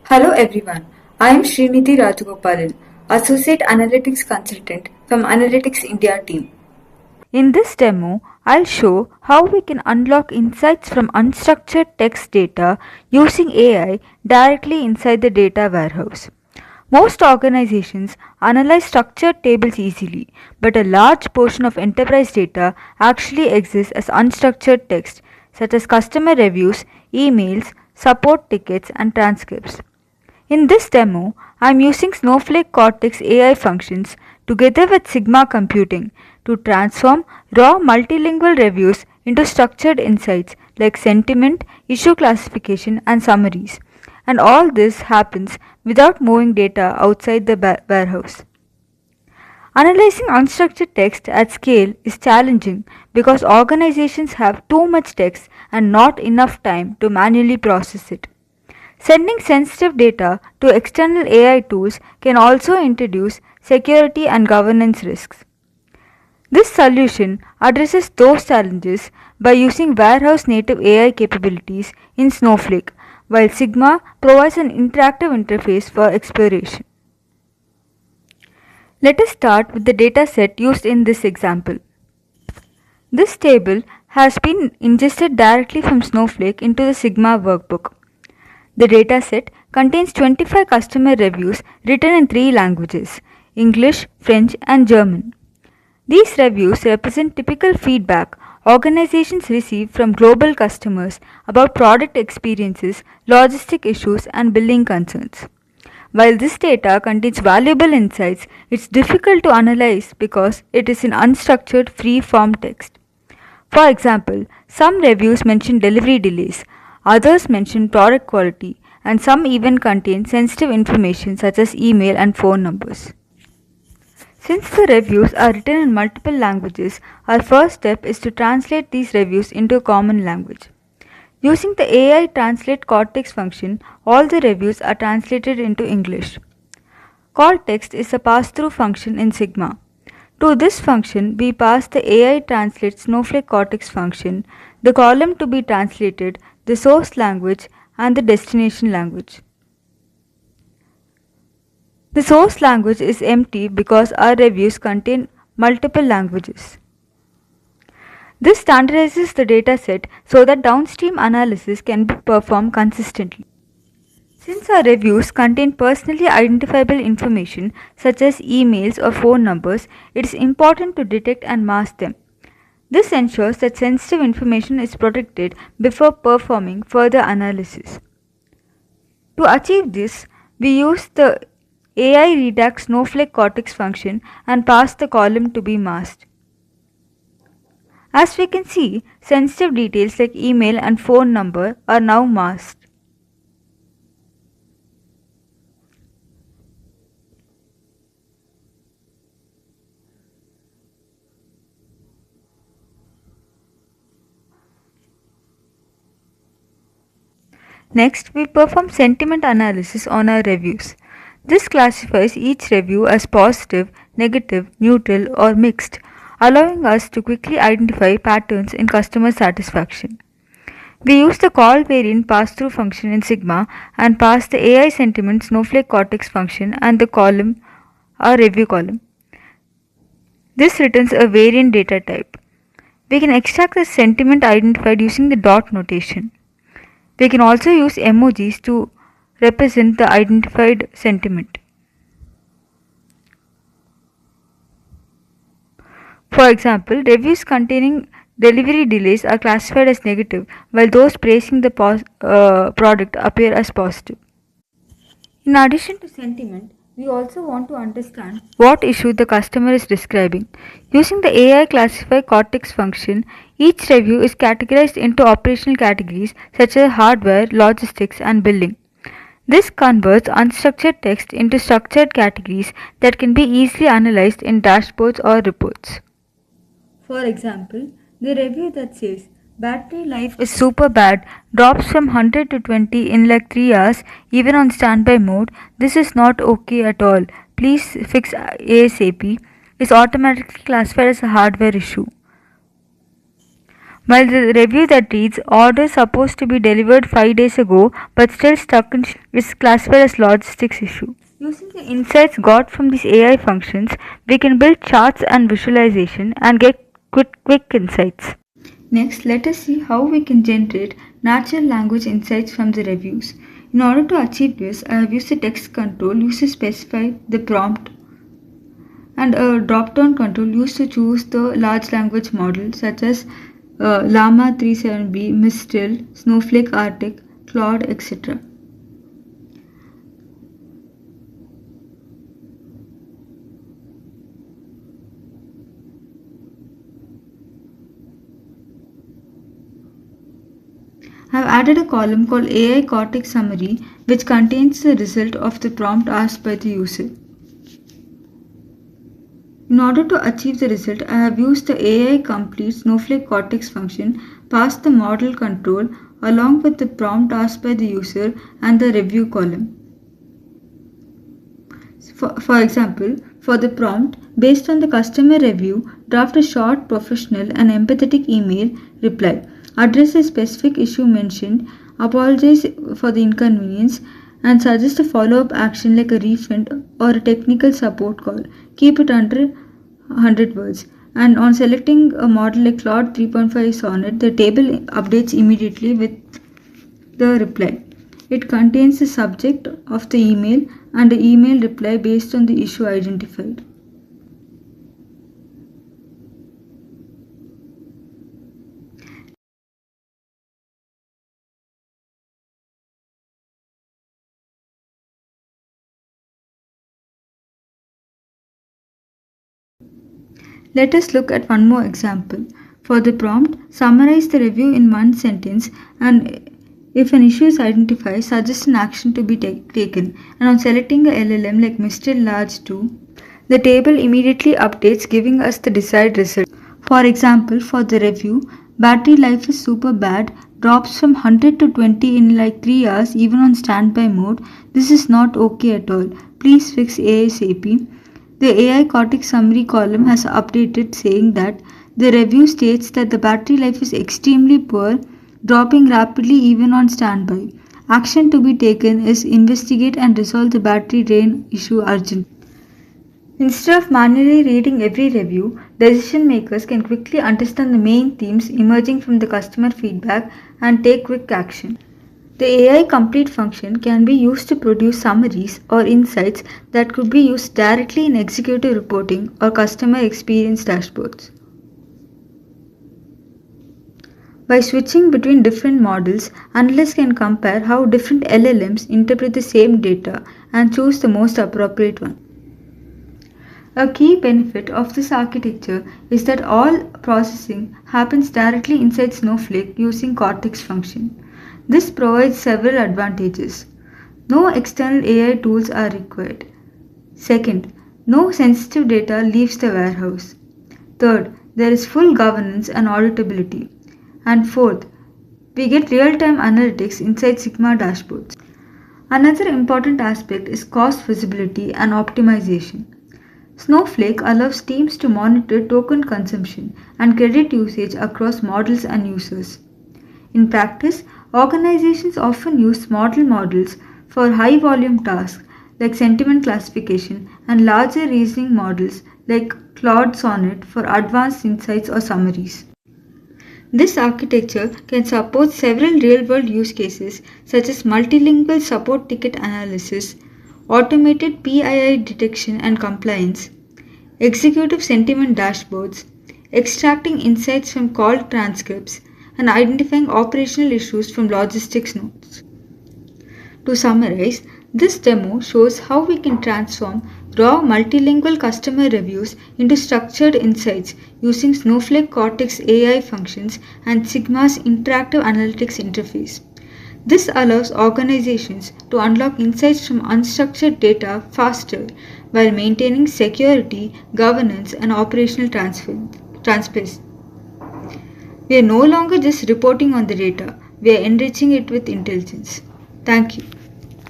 Hello everyone, I am Srinidhi Rajagopalan, Associate Analytics Consultant from Analytics India team. In this demo, I'll show how we can unlock insights from unstructured text data using AI directly inside the data warehouse. Most organizations analyze structured tables easily, but a large portion of enterprise data actually exists as unstructured text, such as customer reviews, emails, support tickets, and transcripts. In this demo, I am using Snowflake Cortex AI functions together with Sigma Computing to transform raw multilingual reviews into structured insights like sentiment, issue classification, and summaries. And all this happens without moving data outside the warehouse. Analyzing unstructured text at scale is challenging because organizations have too much text and not enough time to manually process it. Sending sensitive data to external AI tools can also introduce security and governance risks. This solution addresses those challenges by using warehouse native AI capabilities in Snowflake, while Sigma provides an interactive interface for exploration. Let us start with the dataset used in this example. This table has been ingested directly from Snowflake into the Sigma workbook. The dataset contains 25 customer reviews written in 3 languages: English, French, and German. These reviews represent typical feedback organizations receive from global customers about product experiences, logistic issues, and billing concerns. While this data contains valuable insights, it's difficult to analyze because it is in unstructured, free-form text. For example, some reviews mention delivery delays, others mention product quality, and some even contain sensitive information such as email and phone numbers. Since the reviews are written in multiple languages, our first step is to translate these reviews into a common language. Using the AI Translate Cortex function, all the reviews are translated into English. Call text is a pass-through function in Sigma. To this function, we pass the AI Translate Snowflake Cortex function, the column to be translated, the source language, and the destination language. The source language is empty because our reviews contain multiple languages. This standardizes the dataset so that downstream analysis can be performed consistently. Since our reviews contain personally identifiable information such as emails or phone numbers, it is important to detect and mask them. This ensures that sensitive information is protected before performing further analysis. To achieve this, we use the AI redact Snowflake Cortex function and pass the column to be masked. As we can see, sensitive details like email and phone number are now masked. Next, we perform sentiment analysis on our reviews. This classifies each review as positive, negative, neutral, or mixed, allowing us to quickly identify patterns in customer satisfaction. We use the call variant pass-through function in Sigma and pass the AI sentiment Snowflake Cortex function and the column, our review column. This returns a variant data type. We can extract the sentiment identified using the dot notation. We can also use emojis to represent the identified sentiment. For example, reviews containing delivery delays are classified as negative, while those praising the product appear as positive. In addition to sentiment, we also want to understand what issue the customer is describing. Using the AI Classify Cortex function, each review is categorized into operational categories such as hardware, logistics, and billing. This converts unstructured text into structured categories that can be easily analyzed in dashboards or reports. For example, the review that says battery life is super bad drops from 100 to 20 in like 3 hours even on standby mode. This is not okay at all. Please fix ASAP is automatically classified as a hardware issue. While the review that reads order supposed to be delivered 5 days ago but still stuck in is classified as logistics issue. Using the insights got from these AI functions, we can build charts and visualization and get quick insights. Next, let us see how we can generate natural language insights from the reviews. In order to achieve this, I have used the text control used to specify the prompt and a drop-down control used to choose the large language model such as Llama 37B, Mistral, Snowflake Arctic, Claude, etc. I have added a column called AI Cortex Summary which contains the result of the prompt asked by the user. In order to achieve the result, I have used the AI complete Snowflake Cortex function, passed the model control along with the prompt asked by the user and the review column. For example, for the prompt, based on the customer review, draft a short, professional and empathetic email reply. Address a specific issue mentioned, apologize for the inconvenience, and suggest a follow-up action like a refund or a technical support call. Keep it under 100 words. And on selecting a model like Claude 3.5 Sonnet, the table updates immediately with the reply. It contains the subject of the email and the email reply based on the issue identified. Let us look at one more example. For the prompt, summarize the review in one sentence and if an issue is identified, suggest an action to be taken. And on selecting a LLM like Mr. Large 2, the table immediately updates giving us the desired result. For example, for the review, battery life is super bad, drops from 100 to 20 in like 3 hours even on standby mode. This is not okay at all. Please fix ASAP. The AI Cortex summary column has updated saying that the review states that the battery life is extremely poor, dropping rapidly even on standby. Action to be taken is investigate and resolve the battery drain issue urgently. Instead of manually reading every review, decision makers can quickly understand the main themes emerging from the customer feedback and take quick action. The AI complete function can be used to produce summaries or insights that could be used directly in executive reporting or customer experience dashboards. By switching between different models, analysts can compare how different LLMs interpret the same data and choose the most appropriate one. A key benefit of this architecture is that all processing happens directly inside Snowflake using Cortex function. This provides several advantages. No external AI tools are required. Second, no sensitive data leaves the warehouse. Third, there is full governance and auditability. And fourth, we get real-time analytics inside Sigma dashboards. Another important aspect is cost visibility and optimization. Snowflake allows teams to monitor token consumption and credit usage across models and users. In practice, organizations often use models for high volume tasks like sentiment classification and larger reasoning models like Claude Sonnet for advanced insights or summaries. This architecture can support several real-world use cases such as multilingual support ticket analysis, automated PII detection and compliance, executive sentiment dashboards, extracting insights from call transcripts, and identifying operational issues from logistics notes. To summarize, this demo shows how we can transform raw multilingual customer reviews into structured insights using Snowflake Cortex AI functions and Sigma's interactive analytics interface. This allows organizations to unlock insights from unstructured data faster while maintaining security, governance, and operational transparency. We are no longer just reporting on the data, we are enriching it with intelligence. Thank you.